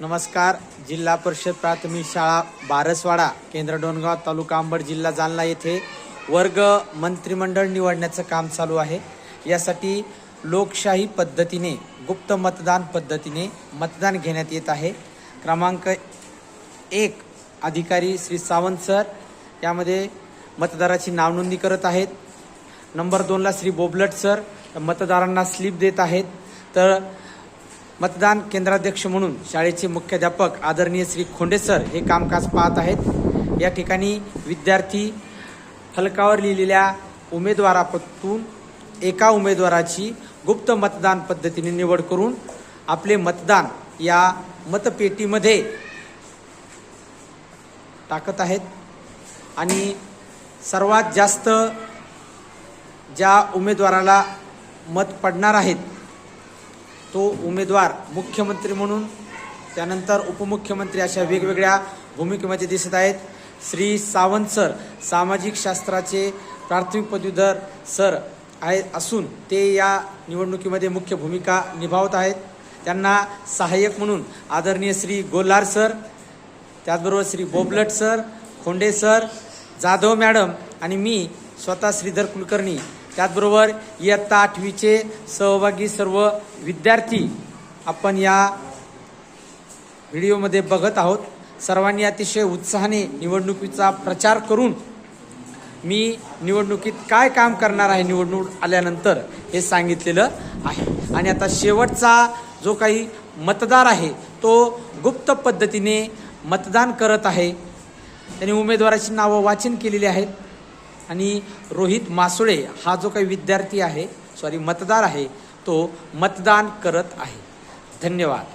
नमस्कार. जिल्हा परिषद प्राथमिक शाळा बारसवाडा, केंद्र डोणगाव, तालुका अंबड, जिल्हा जालना येथे वर्ग मंत्रिमंडळ निवडण्याचं काम चालू आहे. यासाठी लोकशाही पद्धतीने, गुप्त मतदान पद्धतीने मतदान घेण्यात येत आहे. क्रमांक 1 अधिकारी श्री सावंत सर यामध्ये मतदाराची नावनोंदणी करत आहेत. नंबर 2ला श्री बोबलट सर मतदारांना स्लिप देत आहेत. तर मतदान केंद्राध्यक्ष म्हणून शाळेचे मुख्याध्यापक आदरणीय श्री खोंडे सर हे कामकाज पाहत आहेत. या ठिकाणी विद्यार्थी फलकावर लिहिलेल्या उमेदवारापासून एका उमेदवाराची गुप्त मतदान पद्धतीने निवड करून आपले मतदान या मतपेटीमध्ये टाकत आहेत. आणि सर्वात जास्त ज्या उमेदवाराला मत पडणार आहेत तो उमेदवार मुख्यमंत्री म्हणून, त्यानंतर उपमुख्यमंत्री अशा वेगवेगळ्या भूमिकेमध्ये दिसत आहेत. श्री सावंत सर सामाजिक शास्त्राचे प्राथमिक पदवीधर सर असून ते या निवडणुकीमध्ये मुख्य भूमिका निभावत आहेत. त्यांना सहाय्यक म्हणून आदरणीय श्री गोलार सर, त्याचबरोबर Shri Bobalat sir, Khonde sir, Jadhav madam आणि मी स्वतः श्रीधर कुलकर्णी, त्याचबरोबर इयत्ता 8वीचे सहभागी सर्व विद्यार्थी आपण या व्हिडिओमध्ये बघत आहोत. सर्वांनी अतिशय उत्साहाने निवडणुकीचा प्रचार करून मी निवडणुकीत काय काम करणार आहे निवडणूक आल्यानंतर हे सांगितलेलं आहे. आणि आता शेवटचा जो काही मतदार आहे तो गुप्त पद्धतीने मतदान करत आहे. त्यांनी उमेदवाराची नावं वाचन केलेली आहेत. आणि रोहित मासुळे हा जो काही विद्यार्थी आहे, मतदार आहे, तो मतदान करत आहे. धन्यवाद.